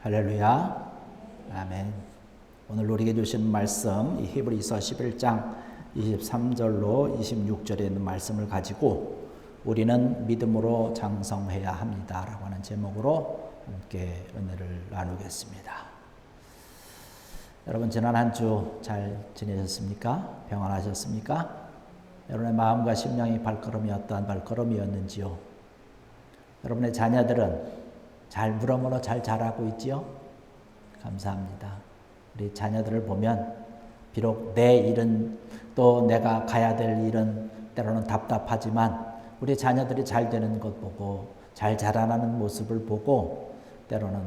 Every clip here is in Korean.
할렐루야. 아멘. 오늘 우리에게 주신 말씀 히브리서 11장 23절로 26절에 있는 말씀을 가지고 우리는 믿음으로 장성해야 합니다 라고 하는 제목으로 함께 은혜를 나누겠습니다. 여러분 지난 한 주 잘 지내셨습니까? 평안하셨습니까? 여러분의 마음과 심령이 발걸음이 어떠한 발걸음이었는지요? 여러분의 자녀들은 잘 물어물어 잘 자라고 있지요? 감사합니다. 우리 자녀들을 보면 비록 내 일은 또 내가 가야 될 일은 때로는 답답하지만 우리 자녀들이 잘 되는 것 보고 잘 자라나는 모습을 보고 때로는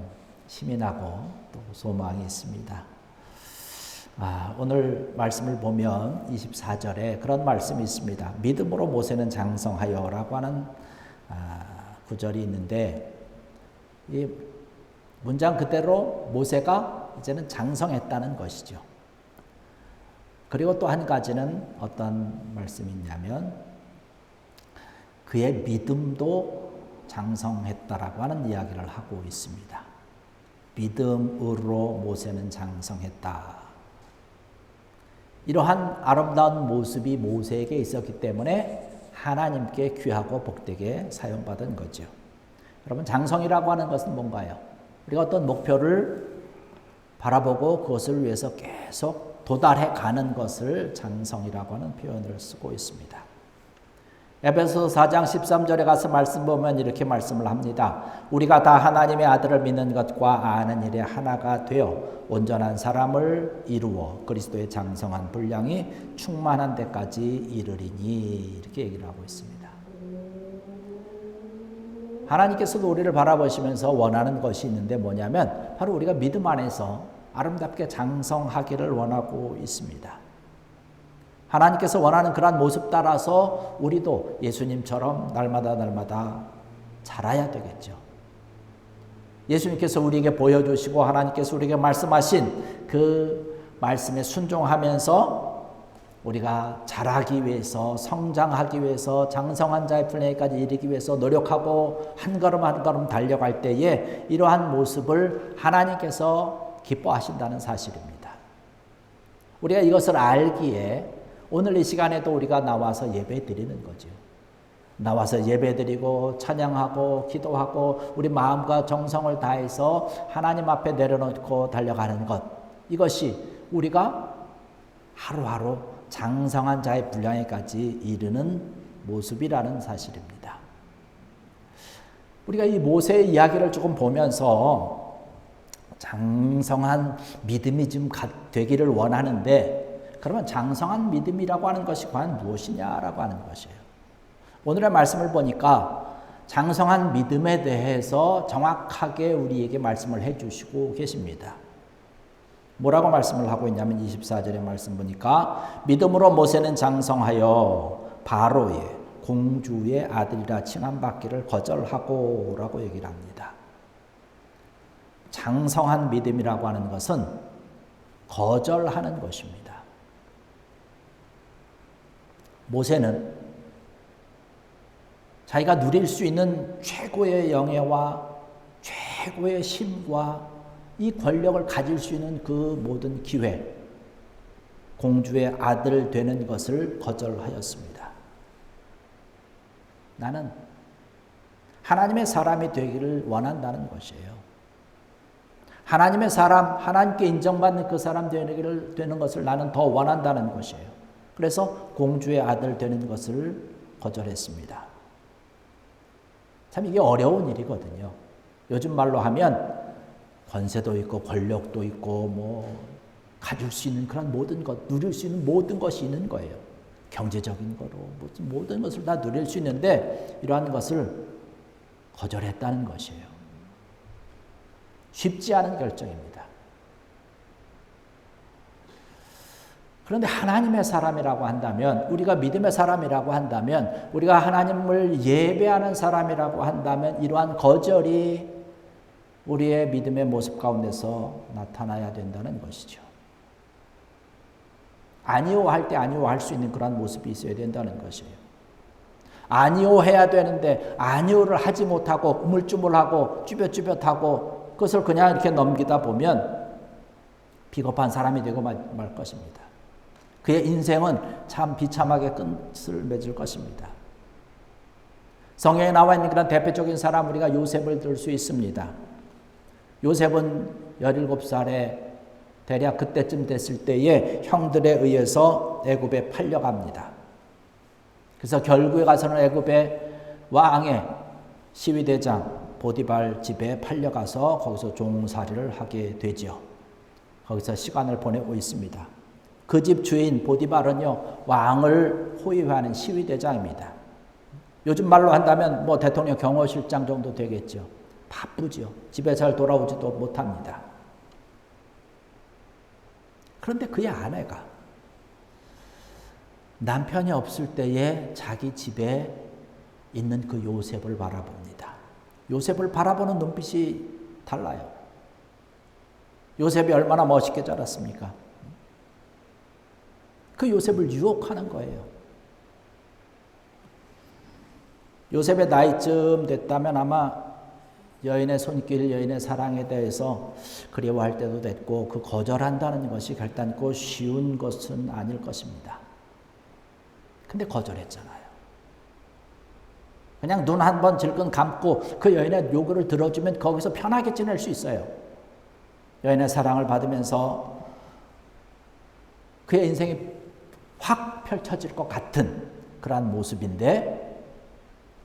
힘이 나고 또 소망이 있습니다. 오늘 말씀을 보면 24절에 그런 말씀이 있습니다. 믿음으로 모세는 장성하여 라고 하는 구절이 있는데 이 문장 그대로 모세가 이제는 장성했다는 것이죠. 그리고 또 한 가지는 어떤 말씀이 있냐면 그의 믿음도 장성했다라고 하는 이야기를 하고 있습니다. 믿음으로 모세는 장성했다. 이러한 아름다운 모습이 모세에게 있었기 때문에 하나님께 귀하고 복되게 사용받은 거죠. 여러분 장성이라고 하는 것은 뭔가요? 우리가 어떤 목표를 바라보고 그것을 위해서 계속 도달해 가는 것을 장성이라고 하는 표현을 쓰고 있습니다. 에베소서 4장 13절에 가서 말씀 보면 이렇게 말씀을 합니다. 우리가 다 하나님의 아들을 믿는 것과 아는 일에 하나가 되어 온전한 사람을 이루어 그리스도의 장성한 분량이 충만한 데까지 이르리니 이렇게 얘기를 하고 있습니다. 하나님께서도 우리를 바라보시면서 원하는 것이 있는데 뭐냐면 바로 우리가 믿음 안에서 아름답게 장성하기를 원하고 있습니다. 하나님께서 원하는 그러한 모습 따라서 우리도 예수님처럼 날마다 자라야 되겠죠. 예수님께서 우리에게 보여주시고 하나님께서 우리에게 말씀하신 그 말씀에 순종하면서 우리가 자라기 위해서 성장하기 위해서 장성한 자의 분량까지 이르기 위해서 노력하고 한 걸음 한 걸음 달려갈 때에 이러한 모습을 하나님께서 기뻐하신다는 사실입니다. 우리가 이것을 알기에 오늘 이 시간에도 우리가 나와서 예배 드리는 거죠. 나와서 예배 드리고 찬양하고 기도하고 우리 마음과 정성을 다해서 하나님 앞에 내려놓고 달려가는 것, 이것이 우리가 하루하루 장성한 자의 분량에까지 이르는 모습이라는 사실입니다. 우리가 이 모세의 이야기를 조금 보면서 장성한 믿음이 좀 되기를 원하는데 그러면 장성한 믿음이라고 하는 것이 과연 무엇이냐라고 하는 것이에요. 오늘의 말씀을 보니까 장성한 믿음에 대해서 정확하게 우리에게 말씀을 해주시고 계십니다. 뭐라고 말씀을 하고 있냐면 24절의 말씀 보니까 믿음으로 모세는 장성하여 바로의 공주의 아들이라 칭함받기를 거절하고 라고 얘기를 합니다. 장성한 믿음이라고 하는 것은 거절하는 것입니다. 모세는 자기가 누릴 수 있는 최고의 영예와 최고의 힘과 이 권력을 가질 수 있는 그 모든 기회, 공주의 아들 되는 것을 거절하였습니다. 나는 하나님의 사람이 되기를 원한다는 것이에요. 하나님의 사람, 하나님께 인정받는 그 사람 되는 것을 나는 더 원한다는 것이에요. 그래서 공주의 아들 되는 것을 거절했습니다. 참 이게 어려운 일이거든요. 요즘 말로 하면 권세도 있고 권력도 있고 가질 수 있는 그런 모든 것, 누릴 수 있는 모든 것이 있는 거예요. 경제적인 거로 모든 것을 다 누릴 수 있는데 이러한 것을 거절했다는 것이에요. 쉽지 않은 결정입니다. 그런데 하나님의 사람이라고 한다면, 우리가 믿음의 사람이라고 한다면, 우리가 하나님을 예배하는 사람이라고 한다면 이러한 거절이 우리의 믿음의 모습 가운데서 나타나야 된다는 것이죠. 아니요 할 때 아니요 할 수 있는 그런 모습이 있어야 된다는 것이에요. 아니요 해야 되는데 아니요를 하지 못하고 우물쭈물하고 쭈뼛쭈뼛하고 그것을 그냥 이렇게 넘기다 보면 비겁한 사람이 되고 말 것입니다. 그의 인생은 참 비참하게 끝을 맺을 것입니다. 성경에 나와 있는 그런 대표적인 사람 우리가 요셉을 들 수 있습니다. 요셉은 17살에 대략 그때쯤 됐을 때에 형들에 의해서 애굽에 팔려갑니다. 그래서 결국에 가서는 애굽의 왕의 시위대장 보디발 집에 팔려가서 거기서 종살이를 하게 되죠. 거기서 시간을 보내고 있습니다. 그 집 주인 보디발은요, 왕을 호위하는 시위대장입니다. 요즘 말로 한다면 뭐 대통령 경호실장 정도 되겠죠. 바쁘죠. 집에 잘 돌아오지도 못합니다. 그런데 그의 아내가 남편이 없을 때에 자기 집에 있는 그 요셉을 바라봅니다. 요셉을 바라보는 눈빛이 달라요. 요셉이 얼마나 멋있게 자랐습니까? 그 요셉을 유혹하는 거예요. 요셉의 나이쯤 됐다면 아마 여인의 손길, 여인의 사랑에 대해서 그리워할 때도 됐고 그 거절한다는 것이 결단코 쉬운 것은 아닐 것입니다. 근데 거절했잖아요. 그냥 눈 한 번 질끈 감고 그 여인의 요구를 들어주면 거기서 편하게 지낼 수 있어요. 여인의 사랑을 받으면서 그의 인생이 확 펼쳐질 것 같은 그러한 모습인데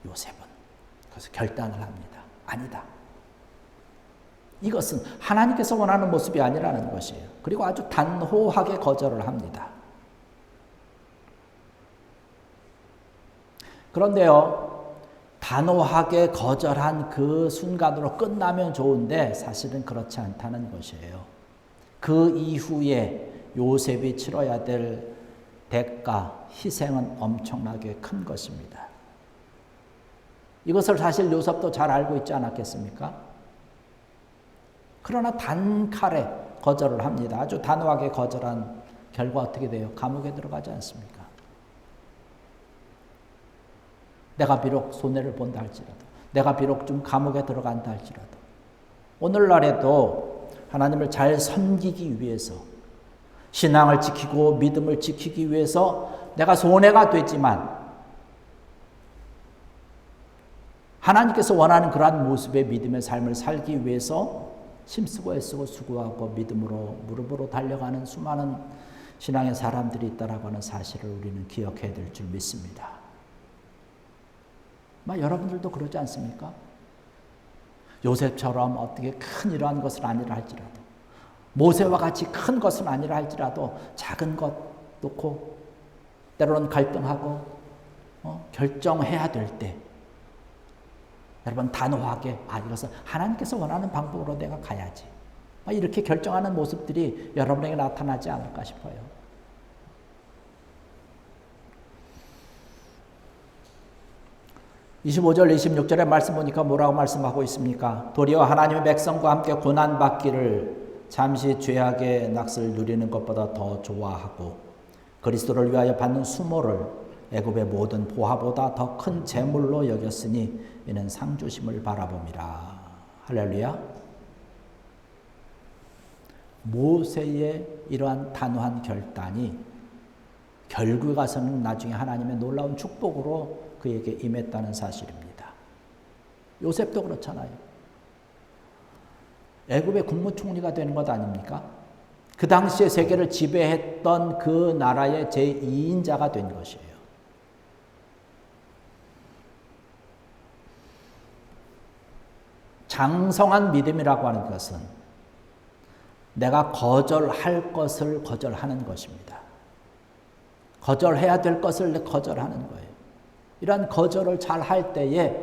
요셉은 그래서 결단을 합니다. 아니다. 이것은 하나님께서 원하는 모습이 아니라는 것이에요. 그리고 아주 단호하게 거절을 합니다. 그런데요, 단호하게 거절한 그 순간으로 끝나면 좋은데 사실은 그렇지 않다는 것이에요. 그 이후에 요셉이 치러야 될 대가, 희생은 엄청나게 큰 것입니다. 이것을 사실 요셉도 잘 알고 있지 않았겠습니까? 그러나 단칼에 거절을 합니다. 아주 단호하게 거절한 결과 어떻게 돼요? 감옥에 들어가지 않습니까? 내가 비록 손해를 본다 할지라도, 내가 비록 좀 감옥에 들어간다 할지라도, 오늘날에도 하나님을 잘 섬기기 위해서, 신앙을 지키고 믿음을 지키기 위해서 내가 손해가 되지만 하나님께서 원하는 그러한 모습의 믿음의 삶을 살기 위해서 힘쓰고 애쓰고 수고하고 믿음으로 무릎으로 달려가는 수많은 신앙의 사람들이 있다라고 하는 사실을 우리는 기억해야 될 줄 믿습니다. 여러분들도 그러지 않습니까? 요셉처럼 어떻게 큰 이러한 것은 아니라 할지라도, 모세와 같이 큰 것은 아니라 할지라도 작은 것 놓고 때로는 갈등하고 결정해야 될 때 여러분 단호하게 이것은 하나님께서 원하는 방법으로 내가 가야지, 이렇게 결정하는 모습들이 여러분에게 나타나지 않을까 싶어요. (25절) (26절의) 말씀 보니까 뭐라고 말씀하고 있습니까? 도리어 하나님의 백성과 함께 고난받기를 잠시 죄악의 낙을 누리는 것보다 더 좋아하고 그리스도를 위하여 받는 수모를 애굽의 모든 보화보다 더 큰 재물로 여겼으니 이는 상주심을 바라봄이라. 할렐루야. 모세의 이러한 단호한 결단이 결국에 가서는 나중에 하나님의 놀라운 축복으로 그에게 임했다는 사실입니다. 요셉도 그렇잖아요. 애굽의 국무총리가 되는 것 아닙니까? 그 당시에 세계를 지배했던 그 나라의 제2인자가 된 것이에요. 장성한 믿음이라고 하는 것은 내가 거절할 것을 거절하는 것입니다. 거절해야 될 것을 거절하는 거예요. 이러한 거절을 잘 할 때에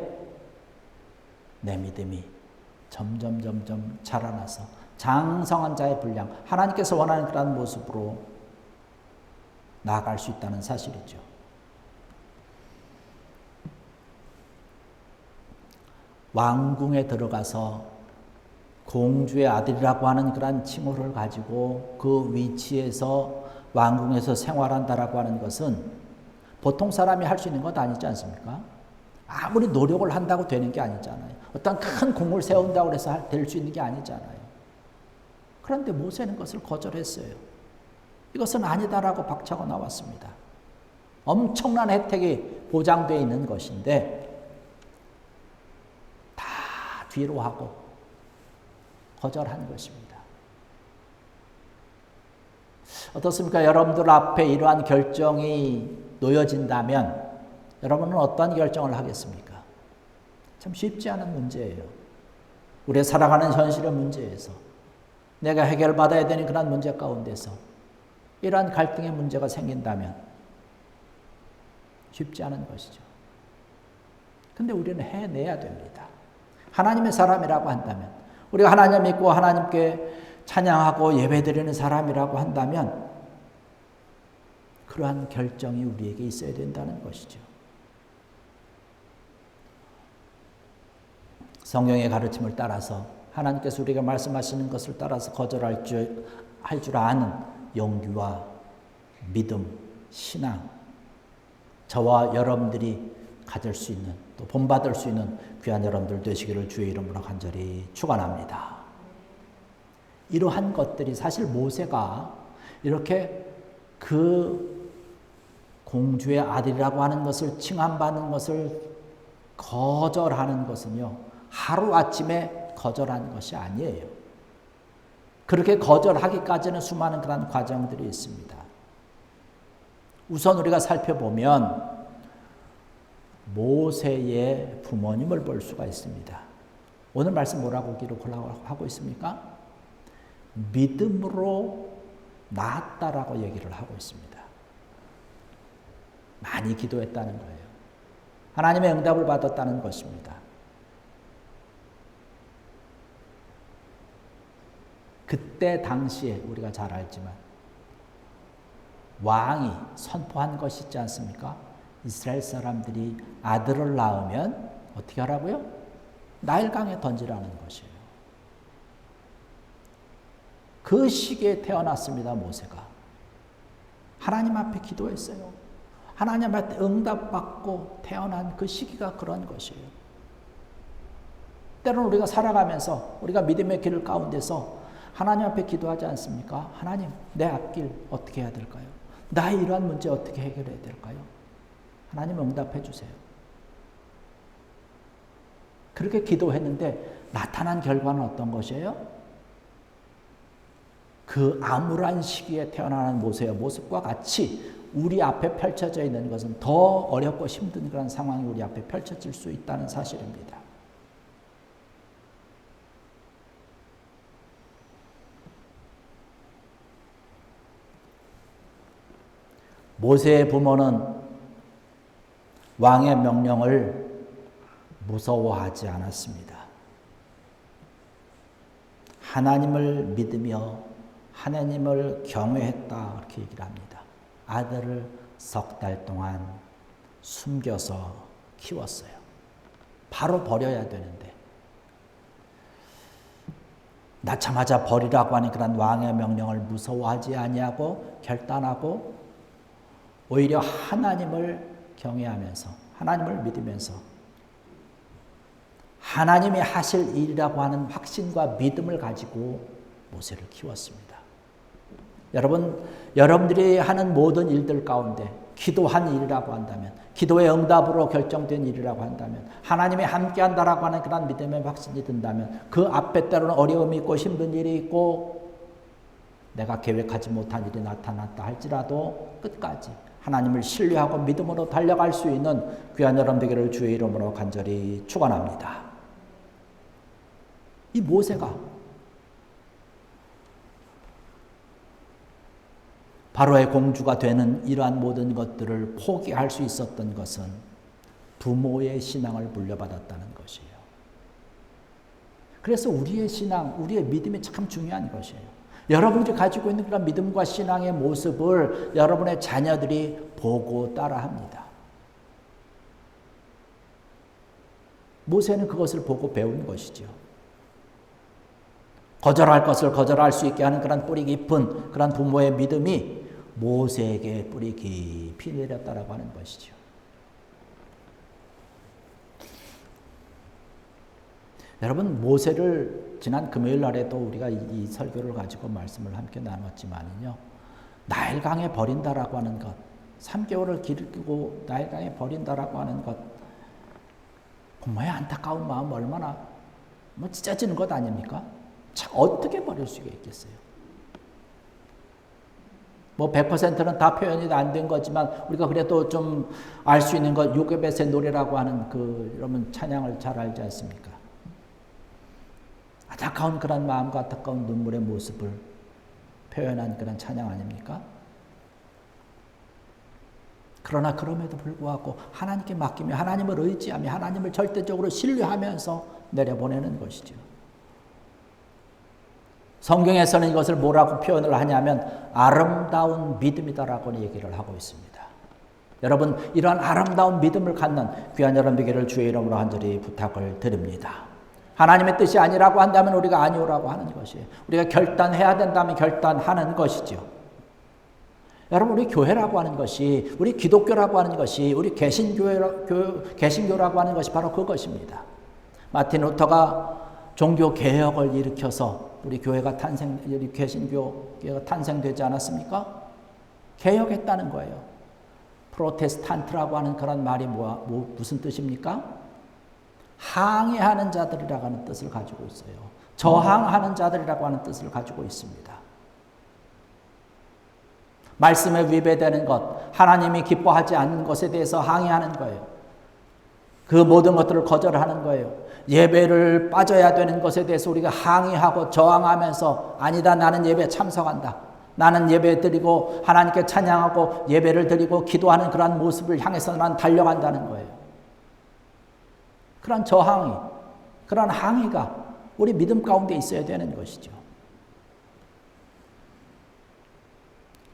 내 믿음이 점점 자라나서 장성한 자의 분량, 하나님께서 원하는 그런 모습으로 나아갈 수 있다는 사실이죠. 왕궁에 들어가서 공주의 아들이라고 하는 그런 칭호를 가지고 그 위치에서 왕궁에서 생활한다라고 하는 것은 보통 사람이 할 수 있는 것 아니지 않습니까? 아무리 노력을 한다고 되는 게 아니잖아요. 어떤 큰 공을 세운다고 해서 될 수 있는 게 아니잖아요. 그런데 모세는 그것을 거절했어요. 이것은 아니다라고 박차고 나왔습니다. 엄청난 혜택이 보장되어 있는 것인데 다 뒤로 하고 거절한 것입니다. 어떻습니까? 여러분들 앞에 이러한 결정이 놓여진다면 여러분은 어떠한 결정을 하겠습니까? 참 쉽지 않은 문제예요. 우리의 살아가는 현실의 문제에서 내가 해결받아야 되는 그런 문제 가운데서 이러한 갈등의 문제가 생긴다면 쉽지 않은 것이죠. 근데 우리는 해내야 됩니다. 하나님의 사람이라고 한다면, 우리가 하나님 믿고 하나님께 찬양하고 예배드리는 사람이라고 한다면 그러한 결정이 우리에게 있어야 된다는 것이죠. 성경의 가르침을 따라서 하나님께서 우리가 말씀하시는 것을 따라서 거절할 줄 아는 용기와 믿음, 신앙, 저와 여러분들이 가질 수 있는, 또 본받을 수 있는 귀한 여러분들 되시기를 주의 이름으로 간절히 축원합니다. 이러한 것들이 사실 모세가 이렇게 그 공주의 아들이라고 하는 것을 칭함받는 것을 거절하는 것은요, 하루아침에 거절하는 것이 아니에요. 그렇게 거절하기까지는 수많은 그런 과정들이 있습니다. 우선 우리가 살펴보면 모세의 부모님을 볼 수가 있습니다. 오늘 말씀 뭐라고 기록하고 있습니까? 믿음으로 낳았다라고 얘기를 하고 있습니다. 많이 기도했다는 거예요. 하나님의 응답을 받았다는 것입니다. 그때 당시에 우리가 잘 알지만 왕이 선포한 것이 있지 않습니까? 이스라엘 사람들이 아들을 낳으면 어떻게 하라고요? 나일강에 던지라는 것이에요. 그 시기에 태어났습니다, 모세가. 하나님 앞에 기도했어요. 하나님 앞에 응답받고 태어난 그 시기가 그런 것이에요. 때로는 우리가 살아가면서 우리가 믿음의 길 가운데서 하나님 앞에 기도하지 않습니까? 하나님, 내 앞길 어떻게 해야 될까요? 나의 이러한 문제 어떻게 해결해야 될까요? 하나님 응답해 주세요. 그렇게 기도했는데 나타난 결과는 어떤 것이에요? 그 암울한 시기에 태어나는 모세의 모습과 같이 우리 앞에 펼쳐져 있는 것은 더 어렵고 힘든 그런 상황이 우리 앞에 펼쳐질 수 있다는 사실입니다. 모세의 부모는 왕의 명령을 무서워하지 않았습니다. 하나님을 믿으며 하나님을 경외했다 이렇게 얘기를 합니다. 아들을 석 달 동안 숨겨서 키웠어요. 바로 버려야 되는데 낳자마자 버리라고 하는 그런 왕의 명령을 무서워하지 아니하고 결단하고 오히려 하나님을 경외하면서 하나님을 믿으면서 하나님이 하실 일이라고 하는 확신과 믿음을 가지고 모세를 키웠습니다. 여러분들이 하는 모든 일들 가운데 기도한 일이라고 한다면, 기도의 응답으로 결정된 일이라고 한다면, 하나님이 함께한다라고 하는 그런 믿음의 확신이 든다면 그 앞에 때로는 어려움이 있고 힘든 일이 있고 내가 계획하지 못한 일이 나타났다 할지라도 끝까지 하나님을 신뢰하고 믿음으로 달려갈 수 있는 귀한 여러분 되기를 주의 이름으로 간절히 축원합니다. 이 모세가 바로의 공주가 되는 이러한 모든 것들을 포기할 수 있었던 것은 부모의 신앙을 물려받았다는 것이에요. 그래서 우리의 신앙, 우리의 믿음이 참 중요한 것이에요. 여러분들이 가지고 있는 그런 믿음과 신앙의 모습을 여러분의 자녀들이 보고 따라합니다. 모세는 그것을 보고 배운 것이죠. 거절할 것을 거절할 수 있게 하는 그런 뿌리 깊은 그런 부모의 믿음이 모세에게 뿌리 깊이 내렸다라고 하는 것이죠. 여러분, 모세를 지난 금요일 날에도 우리가 이 설교를 가지고 말씀을 함께 나눴지만요. 나일강에 버린다라고 하는 것, 3개월을 기르고 나일강에 버린다라고 하는 것, 부모의 안타까운 마음 얼마나 찢어지는 것 아닙니까? 참 어떻게 버릴 수가 있겠어요? 100%는 다 표현이 안 된 거지만 우리가 그래도 좀 알 수 있는 것, 요괴벳의 노래라고 하는 여러분 찬양을 잘 알지 않습니까? 안타까운 그런 마음과 안타까운 눈물의 모습을 표현한 그런 찬양 아닙니까? 그러나 그럼에도 불구하고 하나님께 맡기며 하나님을 의지하며 하나님을 절대적으로 신뢰하면서 내려보내는 것이죠. 성경에서는 이것을 뭐라고 표현을 하냐면 아름다운 믿음이다라고 얘기를 하고 있습니다. 여러분, 이러한 아름다운 믿음을 갖는 귀한 여러분에게를 주의 이름으로 간절히 부탁을 드립니다. 하나님의 뜻이 아니라고 한다면 우리가 아니오라고 하는 것이에요. 우리가 결단해야 된다면 결단하는 것이죠. 여러분, 우리 교회라고 하는 것이, 우리 기독교라고 하는 것이, 우리 개신교라고 하는 것이 바로 그것입니다. 마틴 루터가 종교 개혁을 일으켜서 우리 교회가 우리 개신교가 탄생되지 않았습니까? 개혁했다는 거예요. 프로테스탄트라고 하는 그런 말이 무슨 뜻입니까? 항해하는 자들이라고 하는 뜻을 가지고 있어요. 저항하는 자들이라고 하는 뜻을 가지고 있습니다. 말씀에 위배되는 것, 하나님이 기뻐하지 않는 것에 대해서 항의하는 거예요. 그 모든 것들을 거절하는 거예요. 예배를 빠져야 되는 것에 대해서 우리가 항의하고 저항하면서 아니다, 나는 예배에 참석한다. 나는 예배 드리고 하나님께 찬양하고 예배를 드리고 기도하는 그러한 모습을 향해서 난 달려간다는 거예요. 그런 저항이, 그런 항의가 우리 믿음 가운데 있어야 되는 것이죠.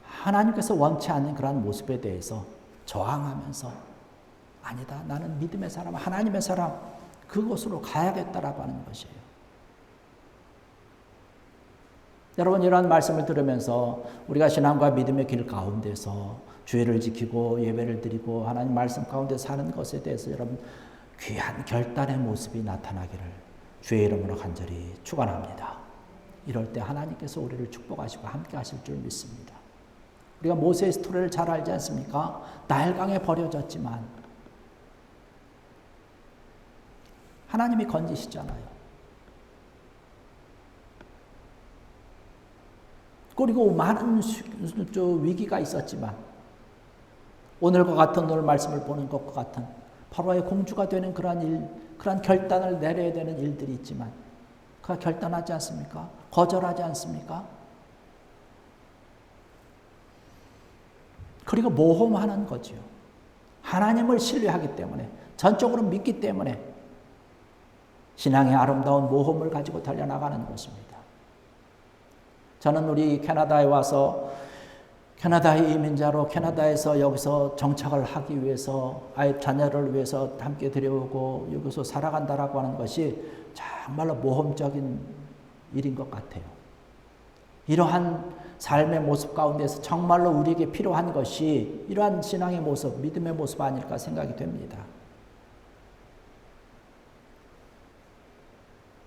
하나님께서 원치 않는 그러한 모습에 대해서 저항하면서 아니다, 나는 믿음의 사람, 하나님의 사람, 그곳으로 가야겠다라고 하는 것이에요. 여러분, 이러한 말씀을 들으면서 우리가 신앙과 믿음의 길 가운데서 주의를 지키고 예배를 드리고 하나님 말씀 가운데 사는 것에 대해서 여러분 귀한 결단의 모습이 나타나기를 주의 이름으로 간절히 축원합니다. 이럴 때 하나님께서 우리를 축복하시고 함께 하실 줄 믿습니다. 우리가 모세의 스토리를 잘 알지 않습니까? 나일강에 버려졌지만 하나님이 건지시잖아요. 그리고 많은 위기가 있었지만 오늘과 같은 오늘 말씀을 보는 것과 같은 바로의 공주가 되는 그러한 결단을 내려야 되는 일들이 있지만 그가 결단하지 않습니까? 거절하지 않습니까? 그리고 모험하는 거지요. 하나님을 신뢰하기 때문에, 전적으로 믿기 때문에 신앙의 아름다운 모험을 가지고 달려나가는 것입니다. 저는 우리 캐나다에 와서 캐나다의 이민자로 캐나다에서 여기서 정착을 하기 위해서 아이 자녀를 위해서 함께 데려오고 여기서 살아간다라고 하는 것이 정말로 모험적인 일인 것 같아요. 이러한 삶의 모습 가운데서 정말로 우리에게 필요한 것이 이러한 신앙의 모습, 믿음의 모습 아닐까 생각이 됩니다.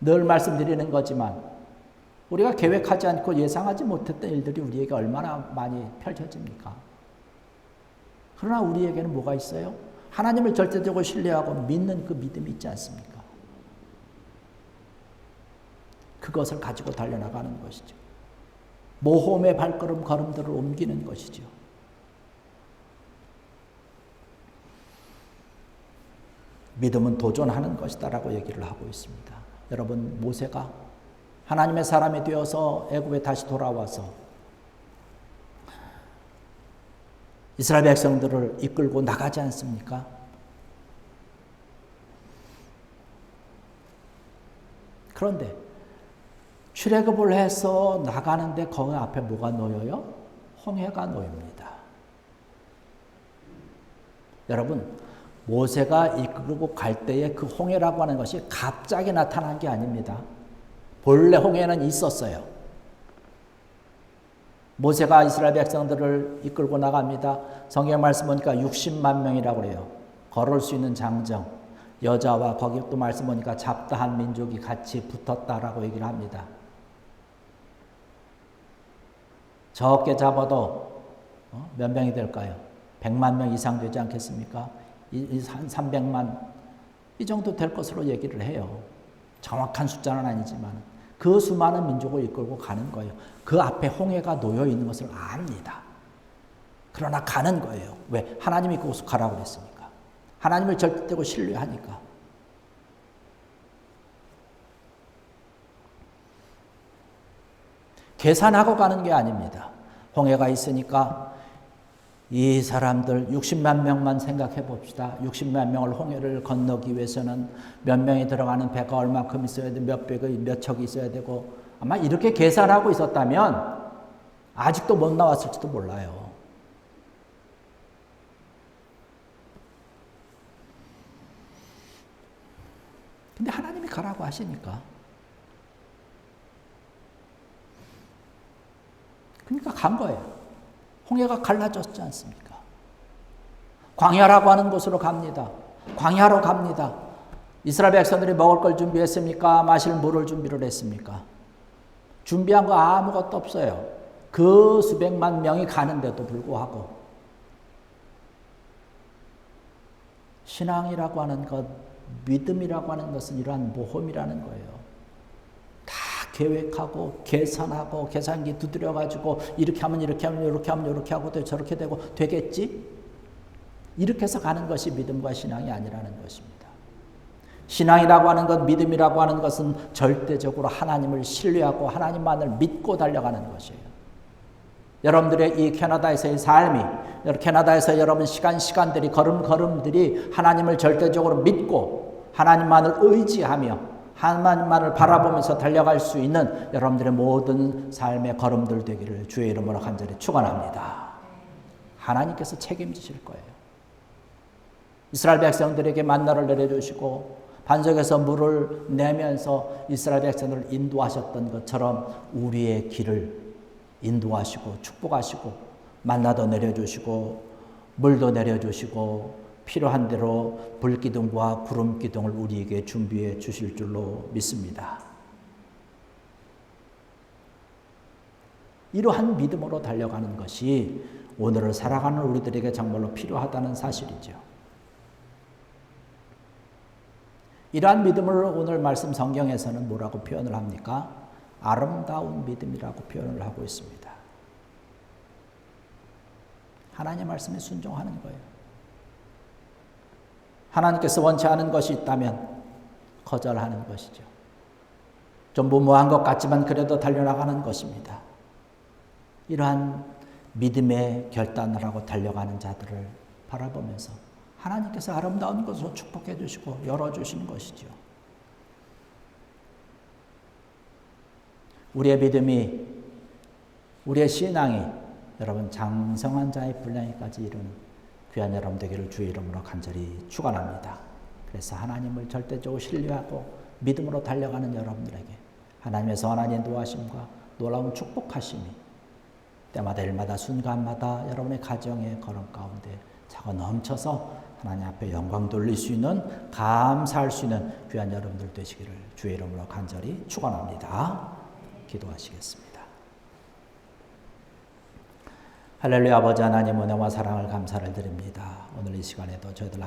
늘 말씀드리는 거지만 우리가 계획하지 않고 예상하지 못했던 일들이 우리에게 얼마나 많이 펼쳐집니까? 그러나 우리에게는 뭐가 있어요? 하나님을 절대적으로 신뢰하고 믿는 그 믿음이 있지 않습니까? 그것을 가지고 달려나가는 것이죠. 모험의 걸음들을 옮기는 것이죠. 믿음은 도전하는 것이다라고 얘기를 하고 있습니다. 여러분, 모세가 하나님의 사람이 되어서 애굽에 다시 돌아와서 이스라엘 백성들을 이끌고 나가지 않습니까? 그런데 출애굽을 해서 나가는데 거기 앞에 뭐가 놓여요? 홍해가 놓입니다. 여러분, 모세가 이끌고 갈 때에 그 홍해라고 하는 것이 갑자기 나타난 게 아닙니다. 본래 홍해는 있었어요. 모세가 이스라엘 백성들을 이끌고 나갑니다. 성경 말씀 보니까 60만 명이라고 그래요. 걸을 수 있는 장정. 여자와 거기 또 말씀 보니까 잡다한 민족이 같이 붙었다라고 얘기를 합니다. 적게 잡아도 몇 명이 될까요? 100만 명 이상 되지 않겠습니까? 한 300만 이 정도 될 것으로 얘기를 해요. 정확한 숫자는 아니지만 그 수많은 민족을 이끌고 가는 거예요. 그 앞에 홍해가 놓여 있는 것을 압니다. 그러나 가는 거예요. 왜? 하나님이 그곳을 가라고 그랬으니까. 하나님을 절대적으로 신뢰하니까. 계산하고 가는 게 아닙니다. 홍해가 있으니까 이 사람들 60만 명만 생각해 봅시다. 60만 명을 홍해를 건너기 위해서는 몇 명이 들어가는 배가 얼마큼 있어야 되고 몇 척이 있어야 되고 아마 이렇게 계산하고 있었다면 아직도 못 나왔을지도 몰라요. 근데 하나님이 가라고 하시니까. 그러니까 간 거예요. 홍해가 갈라졌지 않습니까? 광야라고 하는 곳으로 갑니다. 광야로 갑니다. 이스라엘 백성들이 먹을 걸 준비했습니까? 마실 물을 준비를 했습니까? 준비한 거 아무것도 없어요. 그 수백만 명이 가는데도 불구하고 신앙이라고 하는 것, 믿음이라고 하는 것은 이러한 모험이라는 거예요. 다 계획하고 계산하고 계산기 두드려가지고 이렇게 하면 이렇게 하면 이렇게 하면 이렇게 하고 저렇게 되고 되겠지? 이렇게 해서 가는 것이 믿음과 신앙이 아니라는 것입니다. 신앙이라고 하는 것, 믿음이라고 하는 것은 절대적으로 하나님을 신뢰하고 하나님만을 믿고 달려가는 것이에요. 여러분들의 이 캐나다에서의 삶이, 캐나다에서 여러분 시간들이 걸음들이 하나님을 절대적으로 믿고 하나님만을 의지하며 하나님만을 바라보면서 달려갈 수 있는 여러분들의 모든 삶의 걸음들 되기를 주의 이름으로 간절히 축원합니다. 하나님께서 책임지실 거예요. 이스라엘 백성들에게 만나를 내려주시고 반석에서 물을 내면서 이스라엘 백성들을 인도하셨던 것처럼 우리의 길을 인도하시고 축복하시고 만나도 내려주시고 물도 내려주시고 필요한 대로 불기둥과 구름기둥을 우리에게 준비해 주실 줄로 믿습니다. 이러한 믿음으로 달려가는 것이 오늘을 살아가는 우리들에게 정말로 필요하다는 사실이죠. 이러한 믿음을 오늘 말씀 성경에서는 뭐라고 표현을 합니까? 아름다운 믿음이라고 표현을 하고 있습니다. 하나님의 말씀에 순종하는 거예요. 하나님께서 원치 않은 것이 있다면 거절하는 것이죠. 좀 무모한 것 같지만 그래도 달려나가는 것입니다. 이러한 믿음의 결단을 하고 달려가는 자들을 바라보면서 하나님께서 아름다운 것으로 축복해 주시고 열어주시는 것이죠. 우리의 믿음이, 우리의 신앙이 여러분 장성한 자의 분량에까지 이르는 귀한 여러분 되기를 주의 이름으로 간절히 축원합니다. 그래서 하나님을 절대적으로 신뢰하고 믿음으로 달려가는 여러분들에게 하나님의 선한 인도하심과 놀라운 축복하심이 때마다 일마다 순간마다 여러분의 가정의 걸음 가운데 차고 넘쳐서 하나님 앞에 영광 돌릴 수 있는, 감사할 수 있는 귀한 여러분들 되시기를 주의 이름으로 간절히 축원합니다. 기도하시겠습니다. 할렐루야. 아버지 하나님 은혜와 사랑을 감사를 드립니다. 오늘 이 시간에도 저희들